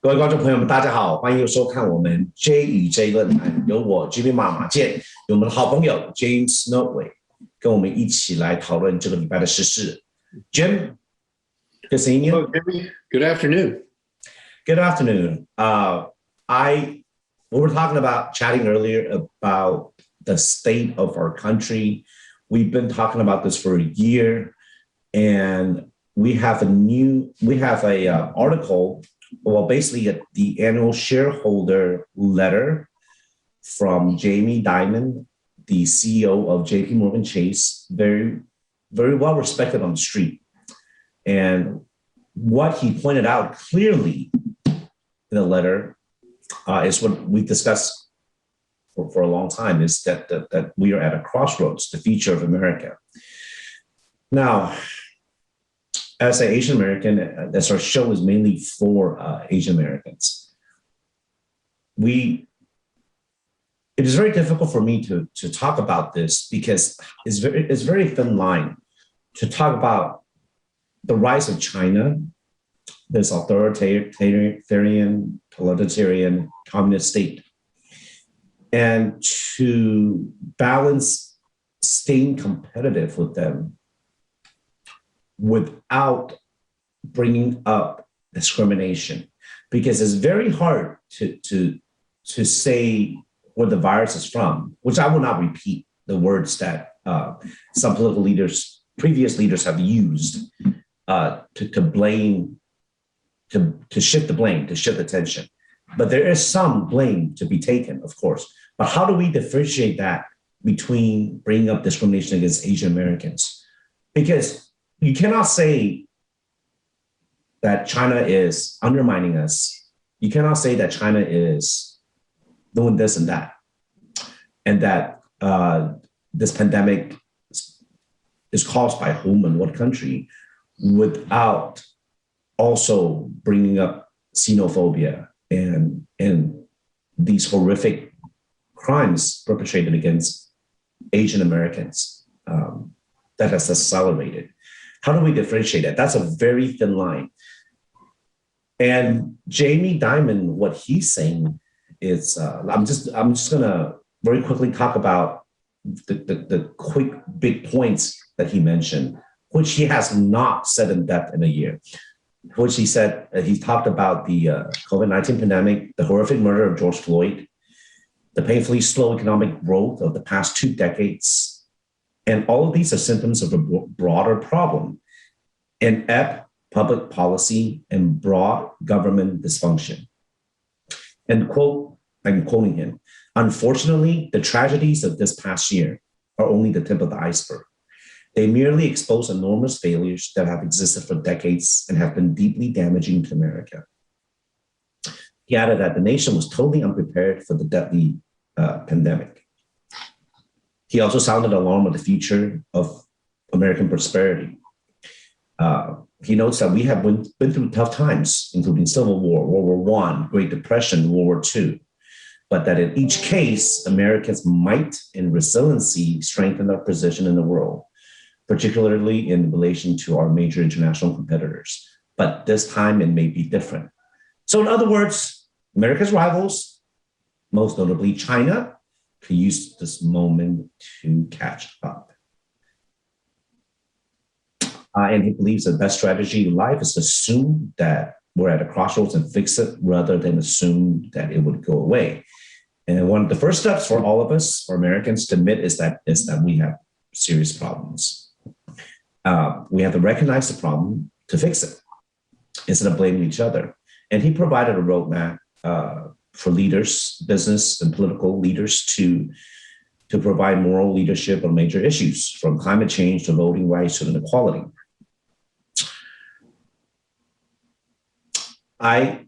各位观众朋友们，大家好，欢迎收看我们 JxJ 论坛，由我 JB 马健，有我们的好朋友 James Norway 跟我们一起来讨论这个礼拜的时事。Jim, good seeing you. Hello, Jimmy. Good afternoon. Good afternoon. We were chatting earlier about the state of our country. We've been talking about this for a year, and we have a article. Well, basically the annual shareholder letter from Jamie Dimon, the CEO of JP Morgan Chase, very, very well respected on the street. And what he pointed out clearly in the letter is what we discussed for a long time, is that we are at a crossroads, the future of America. Now, as an Asian American, as our show is mainly for Asian Americans, it is very difficult for me to talk about this because it's very thin line to talk about the rise of China, this authoritarian, totalitarian communist state, and to balance staying competitive with them without bringing up discrimination, because it's very hard to say where the virus is from, which I will not repeat the words that some political leaders, previous leaders have used to blame, to shift the blame, to shift attention. But there is some blame to be taken, of course. But how do we differentiate that between bringing up discrimination against Asian Americans? Because you cannot say that China is undermining us. You cannot say that China is doing this and that, and that this pandemic is caused by whom and what country, without also bringing up xenophobia and these horrific crimes perpetrated against Asian Americans that has accelerated. How do we differentiate that? That's a very thin line. And Jamie Dimon, what he's saying is, I'm just gonna very quickly talk about the quick big points that he mentioned, which he has not said in depth in a year. Which he said, he talked about the COVID-19 pandemic, the horrific murder of George Floyd, the painfully slow economic growth of the past 2 decades. And all of these are symptoms of a broader problem: inept public policy and broad government dysfunction. And quote, I'm quoting him, "Unfortunately, the tragedies of this past year are only the tip of the iceberg. They merely expose enormous failures that have existed for decades and have been deeply damaging to America." He added that the nation was totally unprepared for the deadly pandemic. He also sounded alarm of the future of American prosperity. He notes that we have been through tough times, including Civil War, World War I, Great Depression, World War II, but that in each case, America's might and resiliency strengthened our position in the world, particularly in relation to our major international competitors. But this time it may be different. So in other words, America's rivals, most notably China, could use this moment to catch up. And he believes the best strategy in life is to assume that we're at a crossroads and fix it rather than assume that it would go away. And one of the first steps for all of us, for Americans, to admit is that we have serious problems. We have to recognize the problem to fix it instead of blaming each other. And he provided a roadmap for leaders, business and political leaders to provide moral leadership on major issues, from climate change to voting rights to inequality. I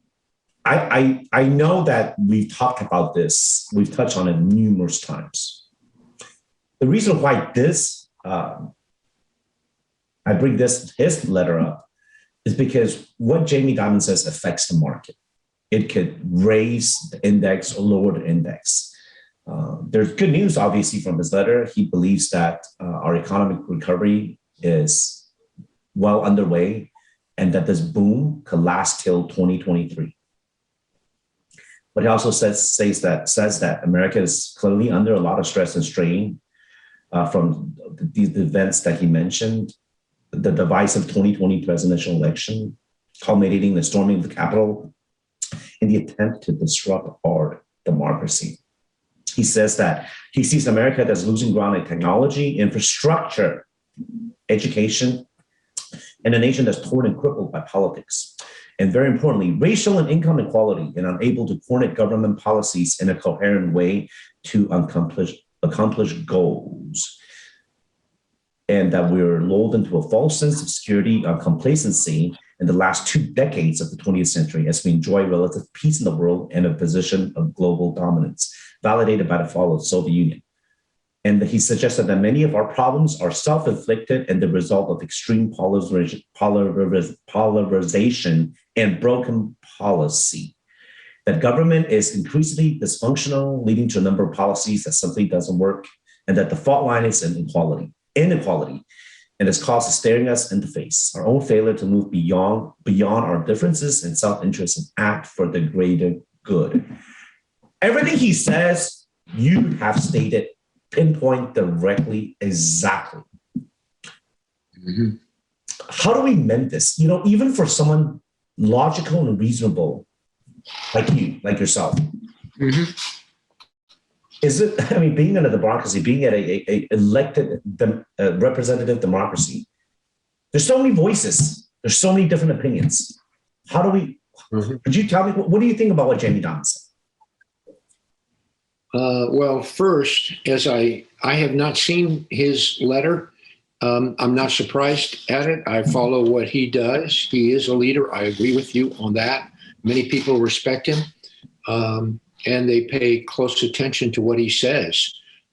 know that we've talked about this, we've touched on it numerous times. The reason why I bring his letter up is because what Jamie Dimon says affects the market. It could raise the index or lower the index. There's good news, obviously, from his letter. He believes that our economic recovery is well underway and that this boom could last till 2023. But he also says that America is clearly under a lot of stress and strain from the events that he mentioned, the divisive 2020 presidential election, culminating in the storming of the Capitol, and the attempt to disrupt our democracy. He says that he sees America as losing ground in technology, infrastructure, education, and a nation that's torn and crippled by politics. And very importantly, racial and income inequality, and unable to coordinate government policies in a coherent way to accomplish goals. And that we're lulled into a false sense of security and complacency in the last 2 decades of the 20th century as we enjoy relative peace in the world and a position of global dominance, validated by the fall of the Soviet Union. And he suggested that many of our problems are self-inflicted and the result of extreme polarization and broken policy. That government is increasingly dysfunctional, leading to a number of policies that simply doesn't work, and that the fault line is inequality, and this cause is staring us in the face. Our own failure to move beyond our differences and self-interest and act for the greater good. Everything he says, you have stated, pinpoint directly, exactly. Mm-hmm. How do we mend this? Even for someone logical and reasonable like you, like yourself. Mm-hmm. Is it, being in a democracy, being at a elected representative democracy, there's so many voices, there's so many different opinions. How do we, could you tell me, what do you think about what Jamie Dimon said? Well, first, as I have not seen his letter, I'm not surprised at it. I follow what he does. He is a leader. I agree with you on that. Many people respect him. And they pay close attention to what he says,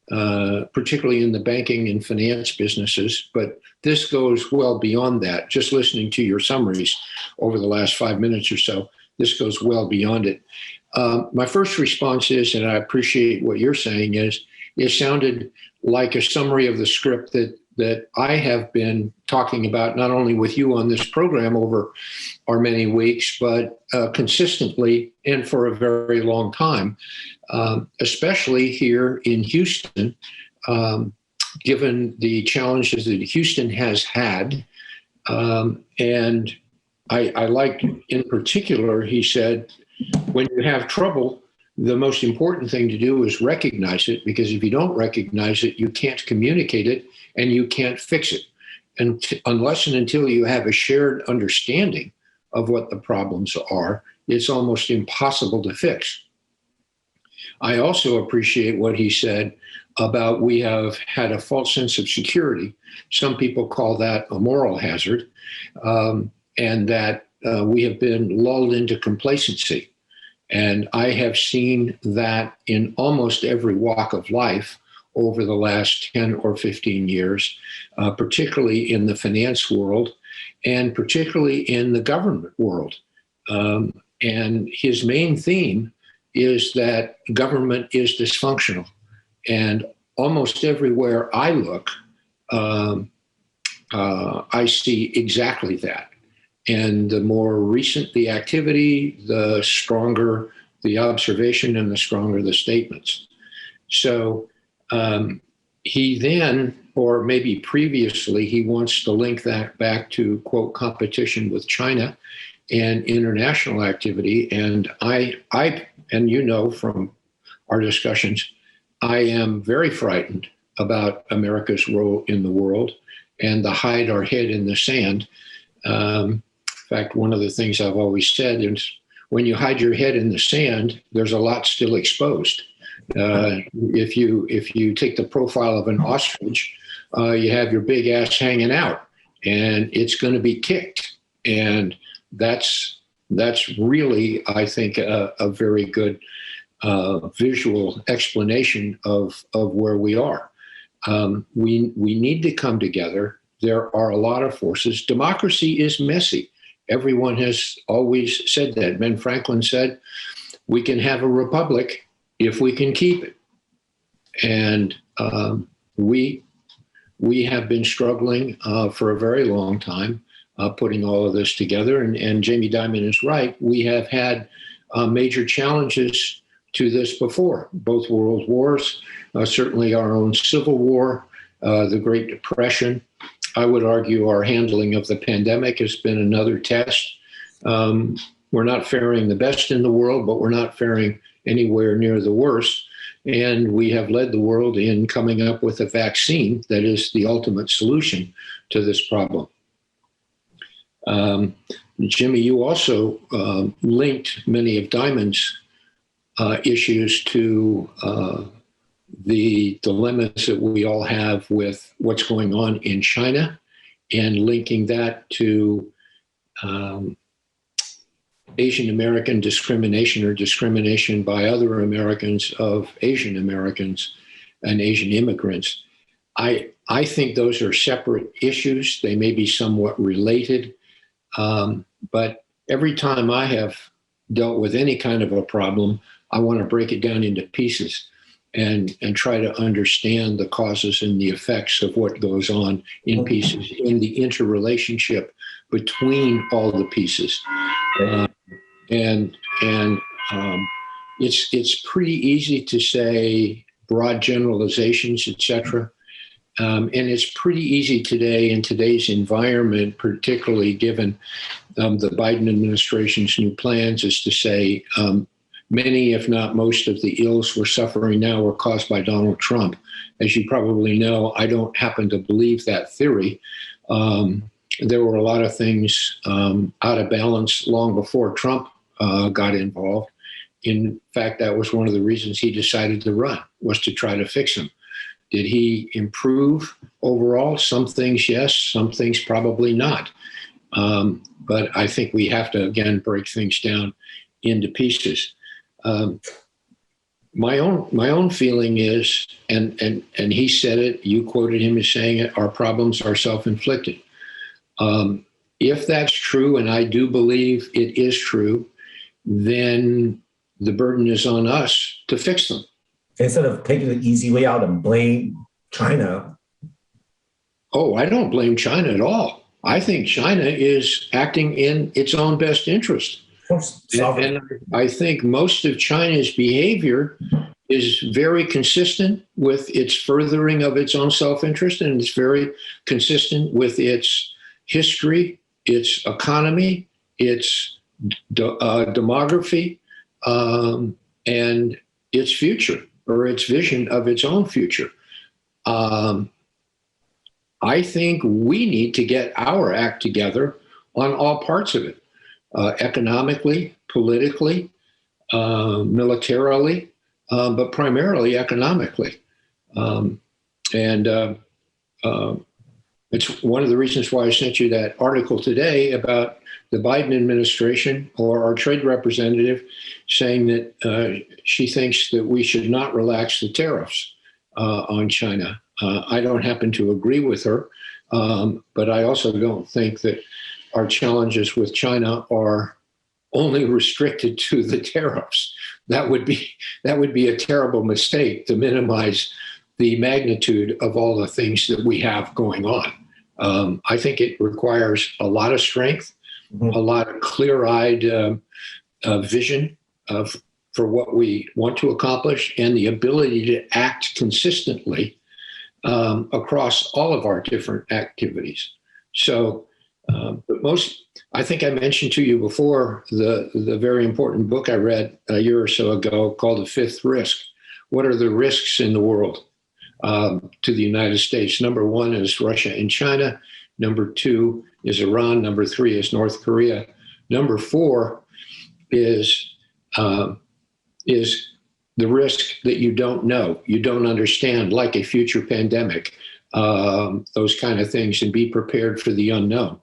particularly in the banking and finance businesses. But this goes well beyond that. Just listening to your summaries over the last 5 minutes or so, this goes well beyond it. My first response is, and I appreciate what you're saying, is it sounded like a summary of the script that I have been talking about, not only with you on this program over our many weeks, but consistently and for a very long time, especially here in Houston, given the challenges that Houston has had. And I liked in particular, he said, when you have trouble, the most important thing to do is recognize it, because if you don't recognize it, you can't communicate it and you can't fix it. And unless and until you have a shared understanding of what the problems are, it's almost impossible to fix. I also appreciate what he said about we have had a false sense of security. Some people call that a moral hazard, and that we have been lulled into complacency. And I have seen that in almost every walk of life over the last 10 or 15 years, particularly in the finance world and particularly in the government world. And his main theme is that government is dysfunctional. And almost everywhere I look, I see exactly that. And the more recent the activity, the stronger the observation and the stronger the statements. So he then, or maybe previously, he wants to link that back to, quote, competition with China and international activity. And I, and you know from our discussions, I am very frightened about America's role in the world and to hide our head in the sand. In fact, one of the things I've always said is when you hide your head in the sand, there's a lot still exposed. If you take the profile of an ostrich, you have your big ass hanging out and it's going to be kicked. And that's really, I think, a very good visual explanation of where we are. We need to come together. There are a lot of forces. Democracy is messy. Everyone has always said that. Ben Franklin said, we can have a republic if we can keep it. And we have been struggling for a very long time putting all of this together. And Jamie Dimon is right. We have had major challenges to this before, both world wars, certainly our own Civil War, the Great Depression. I would argue our handling of the pandemic has been another test. We're not faring the best in the world, but we're not faring anywhere near the worst. And we have led the world in coming up with a vaccine that is the ultimate solution to this problem. Jimmy, you also linked many of Diamond's issues to the dilemmas that we all have with what's going on in China, and linking that to Asian American discrimination or discrimination by other Americans of Asian Americans and Asian immigrants. I think those are separate issues. They may be somewhat related, but every time I have dealt with any kind of a problem, I want to break it down into pieces and try to understand the causes and the effects of what goes on in pieces, in the interrelationship between all the pieces. It's pretty easy to say broad generalizations, etc. And it's pretty easy today in today's environment, particularly given the Biden administration's new plans, is to say many, if not most, of the ills we're suffering now were caused by Donald Trump. As you probably know, I don't happen to believe that theory. There were a lot of things out of balance long before Trump got involved. In fact, that was one of the reasons he decided to run, was to try to fix them. Did he improve overall? Some things, yes. Some things, probably not. But I think we have to, again, break things down into pieces. My own feeling is, and he said it, you quoted him as saying it, our problems are self-inflicted. If that's true, and I do believe it is true, then the burden is on us to fix them. Instead of taking the easy way out and blame China. Oh, I don't blame China at all. I think China is acting in its own best interest. Of course, and I think most of China's behavior is very consistent with its furthering of its own self-interest, and it's very consistent with its history, its economy, its demography, and its future, or its vision of its own future. I think we need to get our act together on all parts of it, economically, politically, militarily, but primarily economically. It's one of the reasons why I sent you that article today about the Biden administration, or our trade representative, saying that she thinks that we should not relax the tariffs on China. I don't happen to agree with her, but I also don't think that our challenges with China are only restricted to the tariffs. That would be a terrible mistake to minimize the magnitude of all the things that we have going on. I think it requires a lot of strength, a lot of clear-eyed vision for what we want to accomplish, and the ability to act consistently across all of our different activities. So, but I think I mentioned to you before the very important book I read a year or so ago called The Fifth Risk. What are the risks in the world to the United States? Number one is Russia and China. Number two is Iran. Number three is North Korea. Number four is the risk that you don't know, you don't understand, like a future pandemic, those kind of things, and be prepared for the unknown.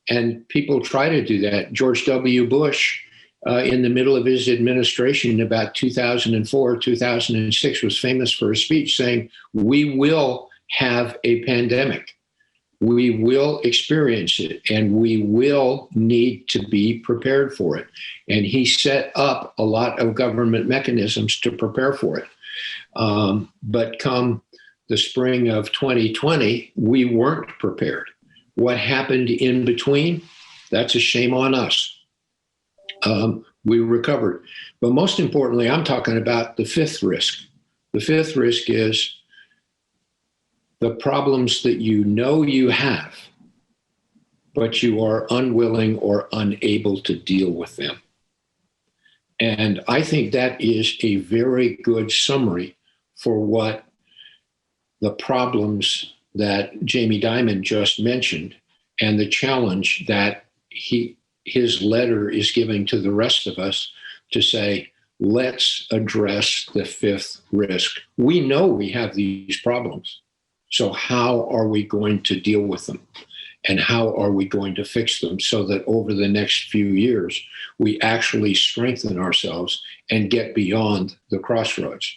And people try to do that. George W. Bush, in the middle of his administration in about 2004, 2006, was famous for a speech saying, we will have a pandemic. We will experience it, and we will need to be prepared for it. And he set up a lot of government mechanisms to prepare for it. But come the spring of 2020, we weren't prepared. What happened in between? That's a shame on us. We recovered. But most importantly, I'm talking about the fifth risk. The fifth risk is the problems that you know you have, but you are unwilling or unable to deal with them. And I think that is a very good summary for what the problems that Jamie Dimon just mentioned and the challenge that his letter is giving to the rest of us to say, let's address the fifth risk. We know we have these problems. So how are we going to deal with them? And how are we going to fix them so that over the next few years, we actually strengthen ourselves and get beyond the crossroads?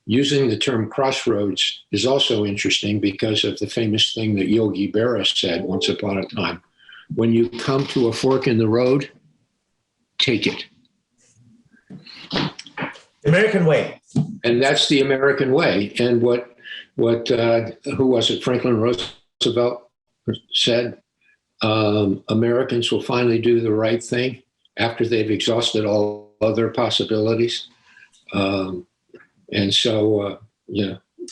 Using the term crossroads is also interesting because of the famous thing that Yogi Berra said once upon a time. When you come to a fork in the road, take it. American way. And that's the American way. And what who was it? Franklin Roosevelt said, Americans will finally do the right thing after they've exhausted all other possibilities. And so,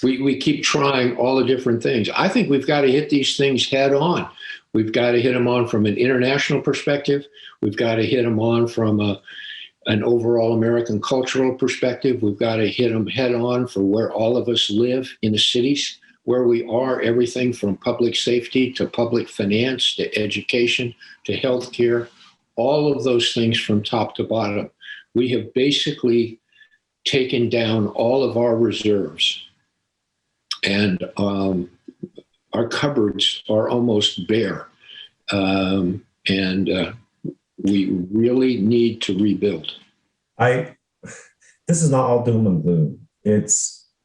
we keep trying all the different things. I think we've got to hit these things head on. We've got to hit them on from an international perspective. We've got to hit them on from an overall American cultural perspective. We've got to hit them head on for where all of us live in the cities, where we are, everything from public safety to public finance to education to healthcare, all of those things from top to bottom. We have basically taken down all of our reserves, and our cupboards are almost bare. We really need to rebuild. This is not all doom and gloom.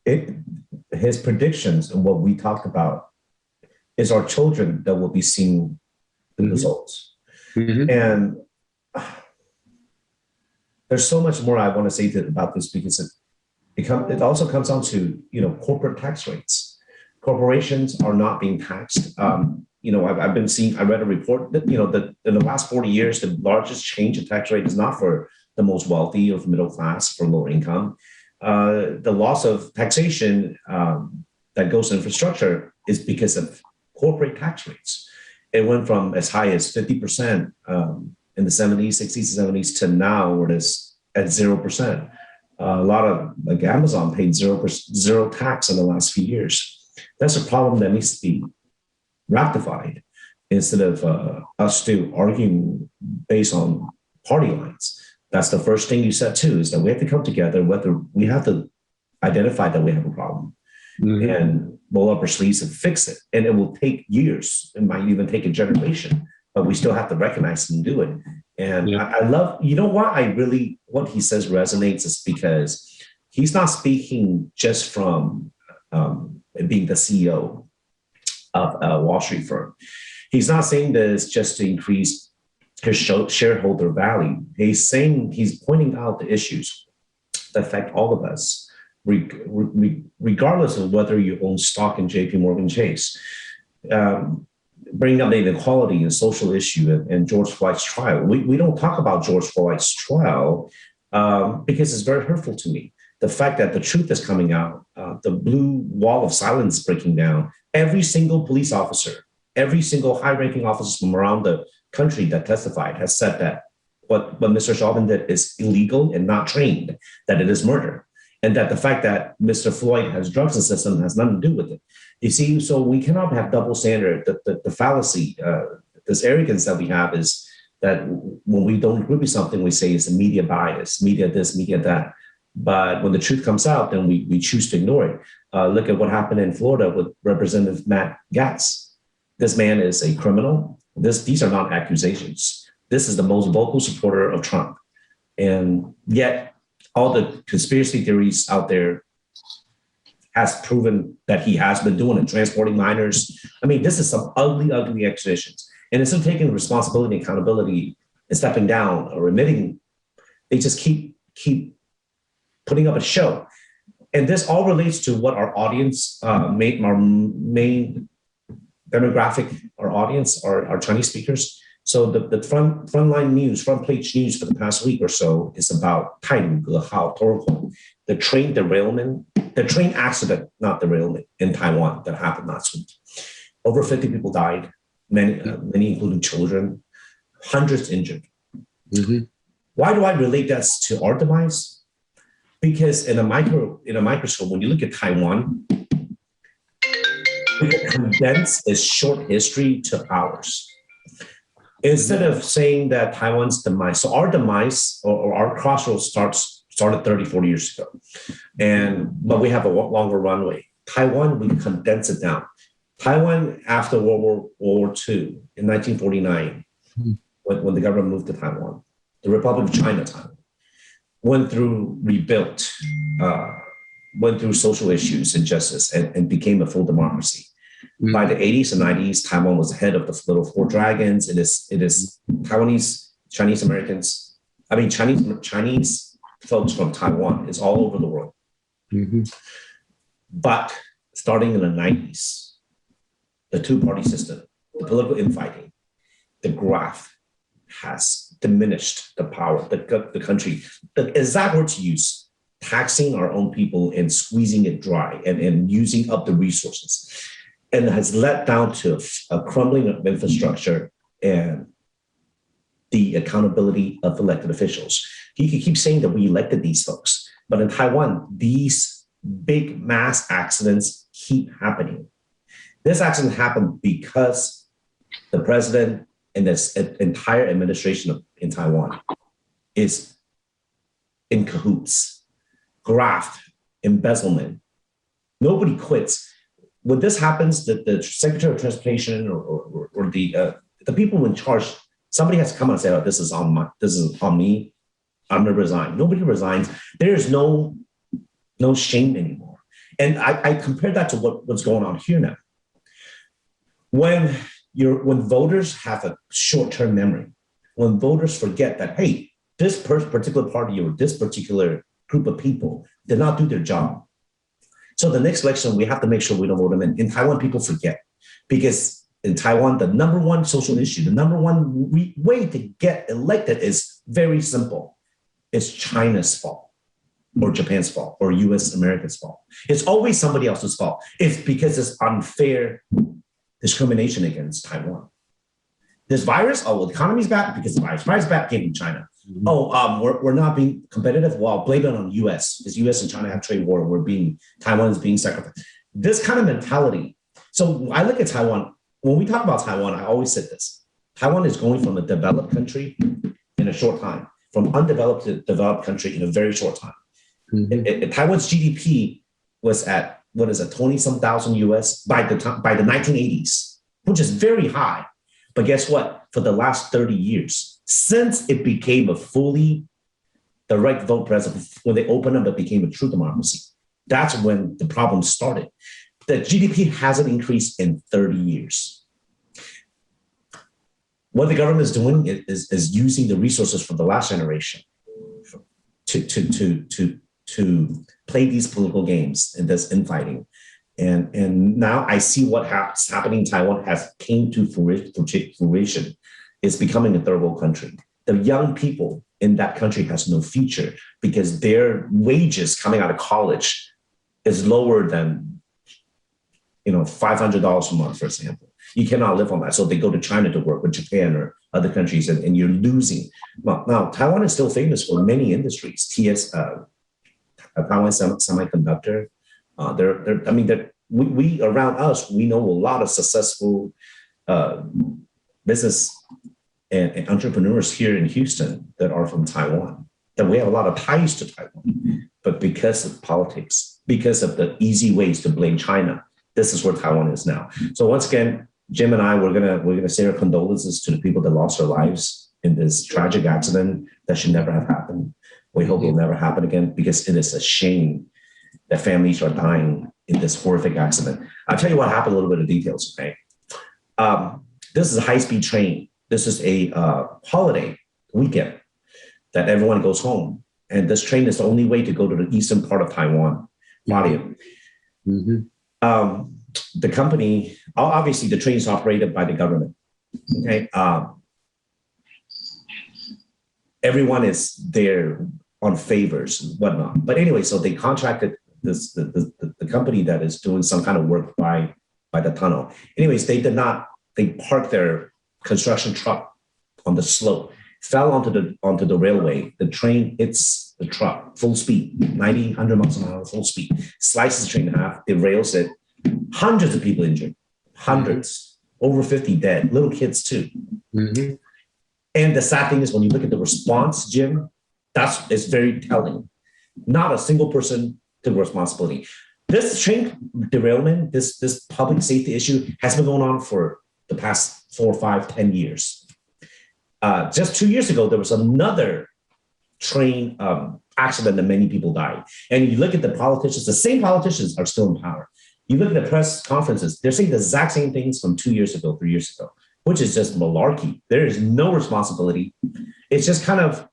His predictions and what we talked about is our children that will be seeing the results. Mm-hmm. And there's so much more I want to say about this because it also comes down to, corporate tax rates. Corporations are not being taxed. I read a report that, that in the last 40 years, the largest change in tax rate is not for the most wealthy or middle class, for lower income. The loss of taxation that goes to infrastructure is because of corporate tax rates. It went from as high as 50% in the 70s, 60s, 70s to now where it is at 0%. A lot of, like Amazon paid zero tax in the last few years. That's a problem that needs to be rectified instead of us to argue based on party lines. That's the first thing you said too, is that we have to come together, whether we have to identify that we have a problem and roll up our sleeves and fix it. And it will take years. It might even take a generation, but we still have to recognize it and do it. And I love, what he says resonates is because he's not speaking just from being the CEO of a Wall Street firm. He's not saying this just to increase his shareholder value. He's pointing out the issues that affect all of us, regardless of whether you own stock in JP Morgan Chase. Bringing up the inequality and social issue and George Floyd's trial. We don't talk about George Floyd's trial because it's very hurtful to me. The fact that the truth is coming out, the blue wall of silence breaking down. Every single police officer, every single high-ranking officer from around the country that testified has said that what Mr. Chauvin did is illegal and not trained, that it is murder, and that the fact that Mr. Floyd has drugs in the system has nothing to do with it. You see, so we cannot have double standard. The fallacy, this arrogance that we have is that when we don't agree with something, we say it's a media bias, media this, media that. But when the truth comes out, then we choose to ignore it. Look at what happened in Florida with Representative Matt Gaetz. This man is a criminal. These are not accusations. This is the most vocal supporter of Trump. And yet all the conspiracy theories out there has proven that he has been doing it, transporting minors. I mean, this is some ugly, ugly accusations. And instead of taking responsibility and accountability and stepping down or admitting, they just keep putting up a show. And this all relates to what our audience, our main demographic, our audience, our Chinese speakers. So the front page news for the past week or so is about 太鲁阁号 the train accident, not derailment, in Taiwan that happened last week. Over 50 people died, many including children, hundreds injured. Mm-hmm. Why do I relate that to our demise? Because in a microscope, when you look at Taiwan, we can condense its short history to ours. Instead of saying that Taiwan's demise, so our demise or our crossroads started 30, 40 years ago. But we have a longer runway. Taiwan, we condense it down. Taiwan, after World War II in 1949, when the government moved to Taiwan, the Republic of China, Taiwan, went through social issues and justice and became a full democracy. Mm-hmm. By the 80s and 90s, Taiwan was the head of the little four dragons. It is Taiwanese, Chinese Americans. I mean, Chinese folks from Taiwan is all over the world. Mm-hmm. But starting in the 90s, the two-party system, the political infighting, the graph has diminished the power of the country. The exact word to use, taxing our own people and squeezing it dry and using up the resources. And it has led down to a crumbling of infrastructure and the accountability of elected officials. You can keep saying that we elected these folks, but in Taiwan, these big mass accidents keep happening. This accident happened because the president and this entire administration in Taiwan is in cahoots, graft, embezzlement. Nobody quits. When this happens, the Secretary of Transportation or the people in charge, somebody has to come out and say, "Oh, this is on me. I'm going to resign." Nobody resigns. There is no shame anymore. And I compare that to what's going on here now. When voters have a short-term memory, when voters forget that, hey, this particular party or this particular group of people did not do their job. So the next election, we have to make sure we don't vote them in. In Taiwan, people forget because in Taiwan, the number one social issue, the number one way to get elected is very simple. It's China's fault or Japan's fault or US America's fault. It's always somebody else's fault. It's because it's unfair discrimination against Taiwan. This virus, the economy's bad because the virus bad came from China. Mm-hmm. We're not being competitive. Well, blame it on US because US and China have trade war. Taiwan is being sacrificed. This kind of mentality. So I look at Taiwan. When we talk about Taiwan, I always said this. Taiwan is going from a developed country in a short time, from undeveloped to developed country in a very short time. Mm-hmm. Taiwan's GDP was at 20-some thousand US by the 1980s, which is very high. But guess what? For the last 30 years, since it became a fully direct vote president, when they opened up, it became a true democracy. That's when the problem started. The GDP hasn't increased in 30 years. What the government is doing is using the resources from the last generation to play these political games and this infighting. And now I see what's happening in Taiwan has came to fruition. It's becoming a third world country. The young people in that country has no future because their wages coming out of college is lower than $500 a month, for example. You cannot live on that. So they go to China to work, or Japan or other countries, and you're losing. Now, Taiwan is still famous for many industries. Taiwan Semiconductor. We around us, we know a lot of successful business and entrepreneurs here in Houston that are from Taiwan, that we have a lot of ties to Taiwan. But because of politics, because of the easy ways to blame China, this is where Taiwan is now. So once again, Jim and I, we're gonna say our condolences to the people that lost their lives in this tragic accident that should never have happened. We hope it will never happen again because it is a shame that families are dying in this horrific accident. I'll tell you what happened, a little bit of details, okay? This is a high-speed train. This is a holiday weekend that everyone goes home. And this train is the only way to go to the eastern part of Taiwan, Mario. Mm-hmm. The company, obviously the train is operated by the government, okay? everyone is there on favors and whatnot. But anyway, so they contracted the company that is doing some kind of work by the tunnel. Anyways, they parked their construction truck on the slope, fell onto the railway. The train hits the truck, full speed, 90, 100 miles an hour, full speed, slices the train in half, derails it. Hundreds of people injured, hundreds, over 50 dead, little kids too. Mm-hmm. And the sad thing is when you look at the response, Jim, it's very telling. Not a single person took responsibility. This train derailment, this public safety issue has been going on for the past 4, 5, 10 years. Just 2 years ago, there was another train accident that many people died. And you look at the politicians, the same politicians are still in power. You look at the press conferences, they're saying the exact same things from 2 years ago, 3 years ago, which is just malarkey. There is no responsibility. It's just kind of,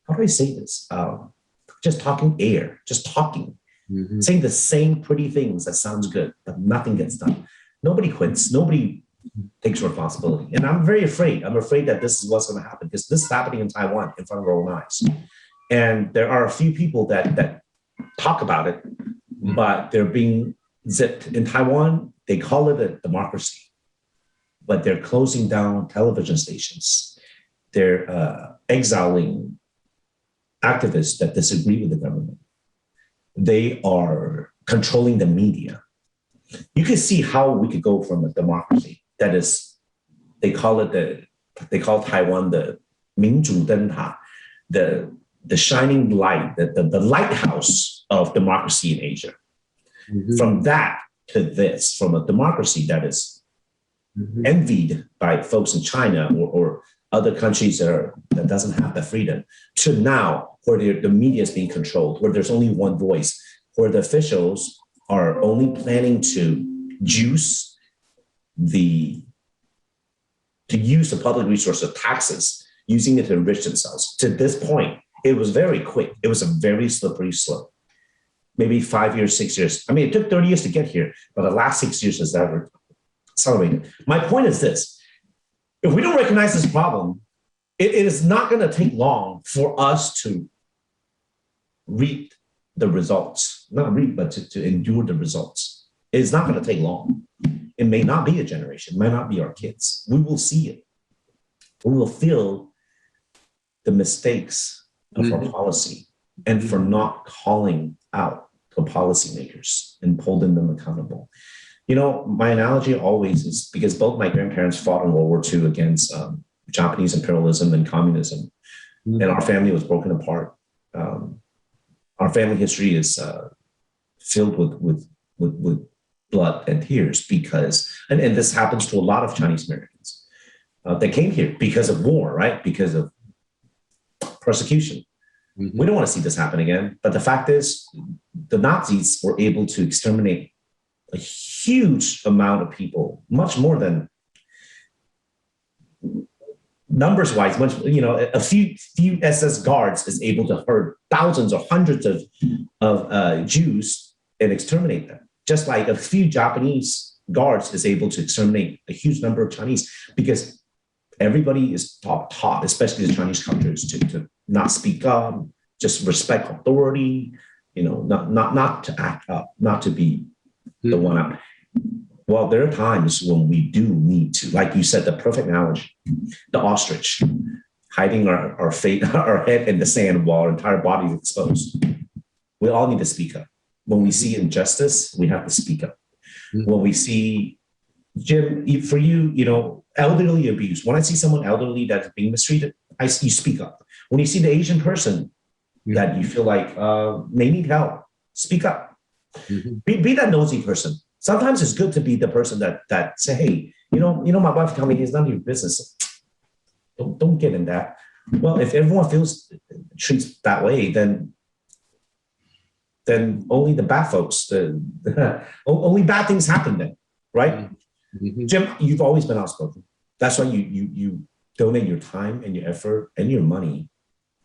how do I say this? Just talking air, just talking, saying the same pretty things that sounds good, but nothing gets done. Nobody quits. Nobody takes responsibility. And I'm very afraid. I'm afraid that this is what's going to happen because this is happening in Taiwan in front of our own eyes. And there are a few people that talk about it, but they're being zipped. In Taiwan, they call it a democracy, but they're closing down television stations. They're exiling activists that disagree with the government. They are controlling the media. You can see how we could go from a democracy that is, they call Taiwan the 民主灯塔, the shining light, the lighthouse of democracy in Asia. From that to this, from a democracy that is envied by folks in China or other countries that doesn't have the freedom, to now where the media is being controlled, where there's only one voice, where the officials are only planning to use the public resource of taxes, using it to enrich themselves. To this point, it was very quick. It was a very slippery slope. Maybe 5 years, 6 years. I mean, it took 30 years to get here, but the last 6 years has ever accelerated. My point is this. If we don't recognize this problem, it is not going to take long for us to reap the results. Not reap, but to endure the results. It's not going to take long. It may not be a generation. It might not be our kids. We will see it. We will feel the mistakes of our policy and for not calling out to policymakers and holding them accountable. You know, my analogy always is because both my grandparents fought in World War II against Japanese imperialism and communism, and our family was broken apart. Our family history is filled with blood and tears because, and this happens to a lot of Chinese Americans that came here because of war, right? Because of persecution. We don't want to see this happen again. But the fact is, the Nazis were able to exterminate a huge amount of people, much more than numbers-wise, much, you know, a few SS guards is able to hurt thousands or hundreds of Jews and exterminate them. Just like a few Japanese guards is able to exterminate a huge number of Chinese, because everybody is taught, especially the Chinese cultures, to not speak up, just respect authority, you know, not to act up, not to be the one up. Well, there are times when we do need to, like you said, the perfect analogy, the ostrich hiding our head in the sand while our entire body is exposed. We all need to speak up. When we see injustice, we have to speak up. When we see, Jim, for you, you know, elderly abuse, when I see someone elderly that's being mistreated, you speak up. When you see the Asian person that you feel like they need help, speak up. Be that nosy person. Sometimes it's good to be the person that say, hey, you know, my wife told me it's none of your business. Don't get in that. Well, if everyone treats that way, then only the bad folks, only bad things happen then, right? Jim, you've always been outspoken. That's why you donate your time and your effort and your money,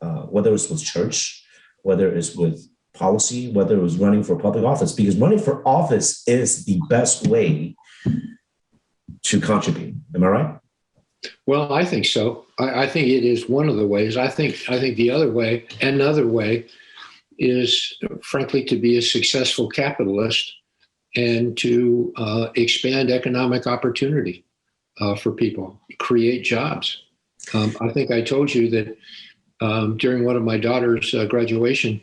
whether it's with church, whether it's with policy, whether it was running for public office, because running for office is the best way to contribute. Am I right? Well, I think so. I think it is one of the ways. I think the other way, another way, is frankly to be a successful capitalist and to expand economic opportunity for people, create jobs. I think I told you that during one of my daughter's graduation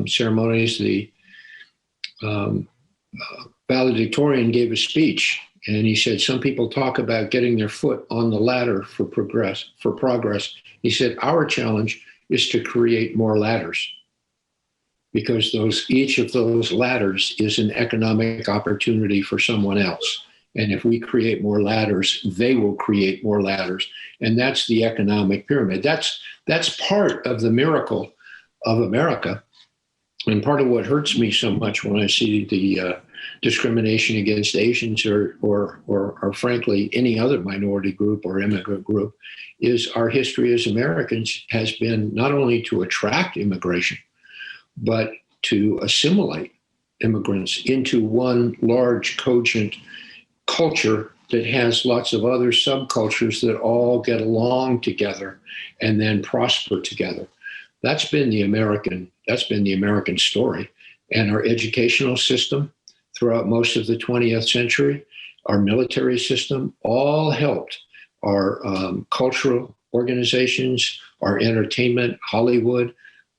ceremonies, the valedictorian gave a speech, and he said, some people talk about getting their foot on the ladder for progress. He said, our challenge is to create more ladders, because each of those ladders is an economic opportunity for someone else. And if we create more ladders, they will create more ladders. And that's the economic pyramid. That's part of the miracle of America. And part of what hurts me so much when I see the discrimination against Asians or frankly, any other minority group or immigrant group is our history as Americans has been not only to attract immigration, but to assimilate immigrants into one large, cogent culture that has lots of other subcultures that all get along together and then prosper together. That's been the American story. And our educational system throughout most of the 20th century, our military system, all helped our cultural organizations, our entertainment, Hollywood,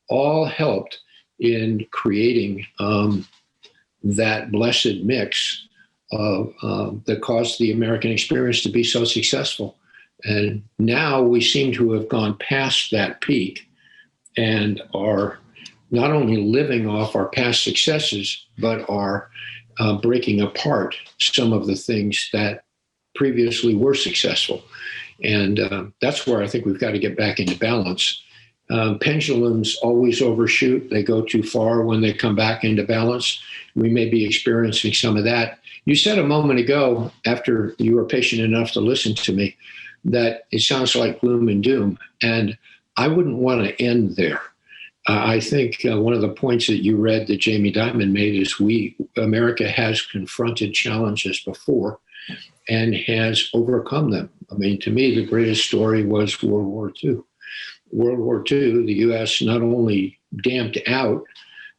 all helped in creating that blessed mix that caused the American experience to be so successful. And now we seem to have gone past that peak and are not only living off our past successes, but are breaking apart some of the things that previously were successful. And that's where I think we've got to get back into balance. Pendulums always overshoot. They go too far when they come back into balance. We may be experiencing some of that. You said a moment ago, after you were patient enough to listen to me, that it sounds like gloom and doom. And I wouldn't want to end there. I think one of the points that you read that Jamie Dimon made is America has confronted challenges before and has overcome them. I mean, to me, the greatest story was World War II. World War II, the U.S. not only damped out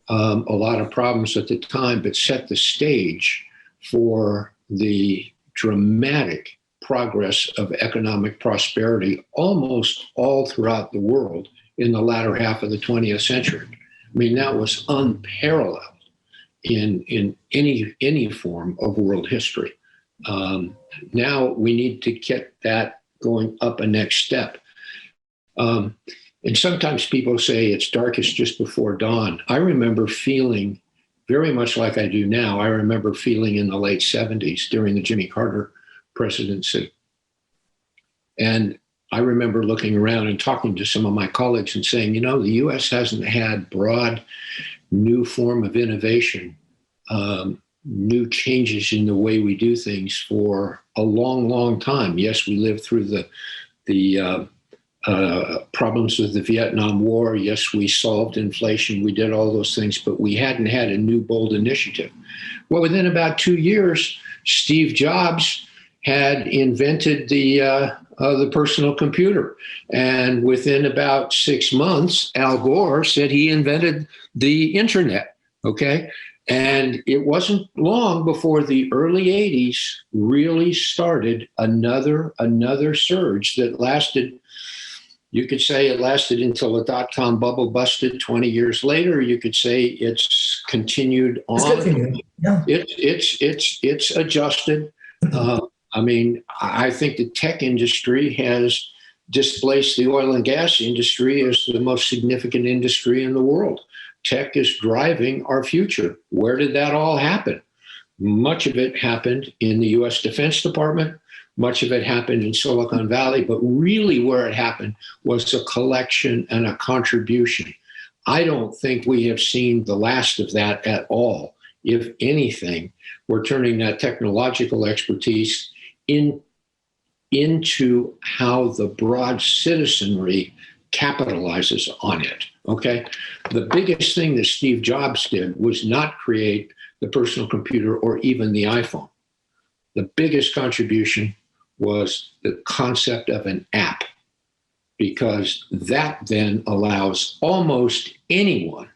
a lot of problems at the time, but set the stage for the dramatic progress of economic prosperity almost all throughout the world in the latter half of the 20th century. I mean, that was unparalleled in any form of world history. Now we need to get that going up a next step. And sometimes people say it's darkest just before dawn. I remember feeling very much like I do now. I remember feeling in the late 70s during the Jimmy Carter presidency. And I remember looking around and talking to some of my colleagues and saying, you know, the U.S. hasn't had broad new form of innovation, new changes in the way we do things for a long, long time. Yes, we lived through the problems with the Vietnam War. Yes, we solved inflation. We did all those things, but we hadn't had a new, bold initiative. Well, within about 2 years, Steve Jobs had invented the personal computer. And within about 6 months, Al Gore said he invented the internet, okay? And it wasn't long before the early 80s really started another surge that lasted. You could say it lasted until the dot-com bubble busted 20 years later. You could say it's continued on. Yeah. It's adjusted. I mean, I think the tech industry has displaced the oil and gas industry as the most significant industry in the world. Tech is driving our future. Where did that all happen? Much of it happened in the U.S. Defense Department. Much of it happened in Silicon Valley, but really where it happened was a collection and a contribution. I don't think we have seen the last of that at all. If anything, we're turning that technological expertise into how the broad citizenry capitalizes on it, okay? The biggest thing that Steve Jobs did was not create the personal computer or even the iPhone. The biggest contribution was the concept of an app, because that then allows almost anyone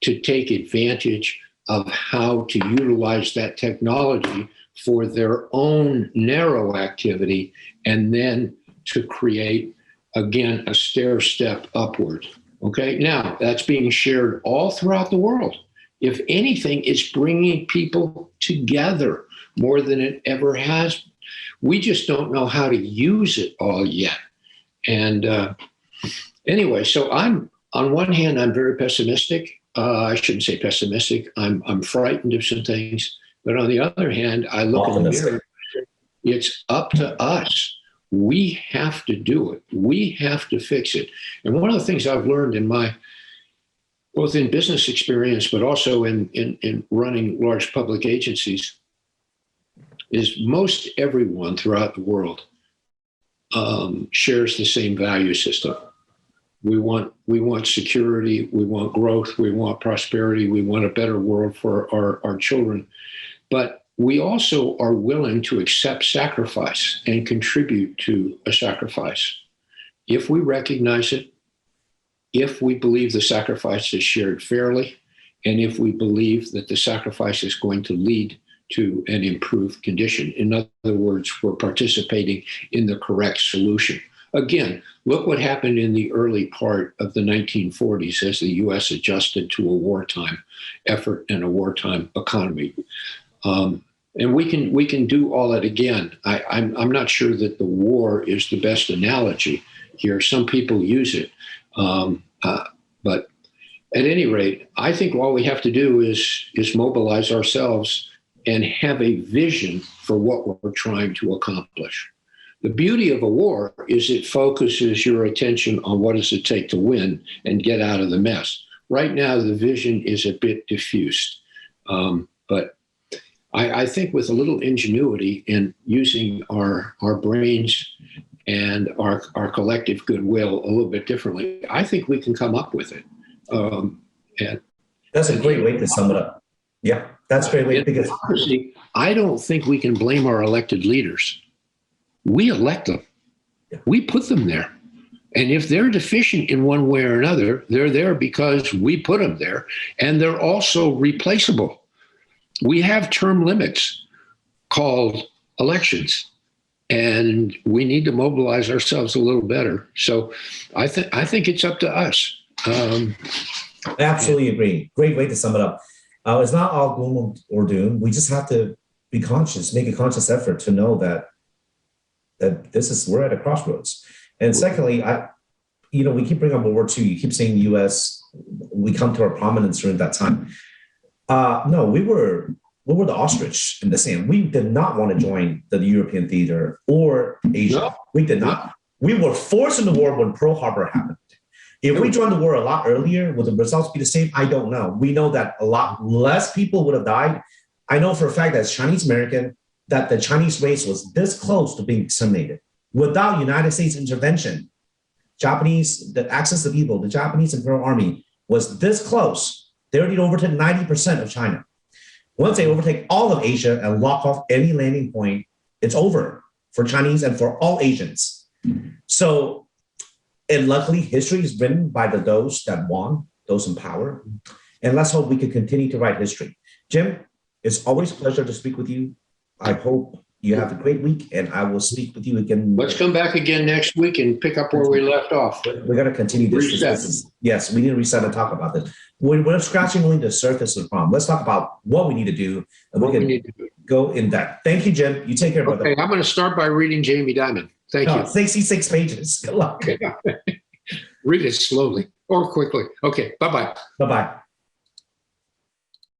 to take advantage of how to utilize that technology for their own narrow activity, and then to create, again, a stair step upward. Okay, now that's being shared all throughout the world. If anything, it's bringing people together more than it ever has. We just don't know how to use it all yet. And anyway, so on one hand, I'm very pessimistic. I shouldn't say pessimistic. I'm frightened of some things. But on the other hand, I look in the mirror. It's up to us. We have to do it. We have to fix it. And one of the things I've learned in my, both in business experience, but also in running large public agencies, is most everyone throughout the world shares the same value system. We want security, we want growth, we want prosperity, we want a better world for our children. But we also are willing to accept sacrifice and contribute to a sacrifice if we recognize it, if we believe the sacrifice is shared fairly, and if we believe that the sacrifice is going to lead to an improved condition. In other words, we're participating in the correct solution. Again, look what happened in the early part of the 1940s as the U.S. adjusted to a wartime effort and a wartime economy. And we can do all that again. I'm not sure that the war is the best analogy here. Some people use it. But at any rate, I think all we have to do is mobilize ourselves and have a vision for what we're trying to accomplish. The beauty of a war is it focuses your attention on what does it take to win and get out of the mess. Right now, the vision is a bit diffused. But I think with a little ingenuity in using our brains and our collective goodwill a little bit differently, I think we can come up with it. And that's a great way to sum it up. Yeah, that's a great way. Because honestly, I don't think we can blame our elected leaders. We elect them. Yeah. We put them there. And if they're deficient in one way or another, they're there because we put them there. And they're also replaceable. We have term limits called elections, and we need to mobilize ourselves a little better. So I think it's up to us. I absolutely agree. Great way to sum it up. It's not all gloom or doom. We just have to be conscious, make a conscious effort to know that we're at a crossroads. And secondly, we keep bringing up World War II. You keep saying U.S. We come to our prominence during that time. No, we were the ostrich in the sand. We did not want to join the European theater or Asia. No. We did not. We were forced into war when Pearl Harbor happened. If we joined the war a lot earlier, would the results be the same? I don't know. We know that a lot less people would have died. I know for a fact that as Chinese American, that the Chinese race was this close to being exterminated. Without United States intervention, the access to people, the Japanese Imperial Army was this close. They already overtook 90% of China. Once they overtake all of Asia and lock off any landing point, it's over for Chinese and for all Asians. So, and luckily, history is written by those that won, those in power. And let's hope we can continue to write history. Jim, it's always a pleasure to speak with you. I hope you have a great week, and I will speak with you again. Let's come back again next week and pick up where we left off. We're going to continue this. Yes, we need to reset and talk about this. We're scratching only the surface of the problem. Let's talk about what we need to do, and we can go in depth. Thank you, Jim. You take care, brother. Okay, I'm going to start by reading Jamie Dimon. Thank you. 66 pages. Good luck. Read it slowly or quickly. Okay, bye-bye. Bye-bye.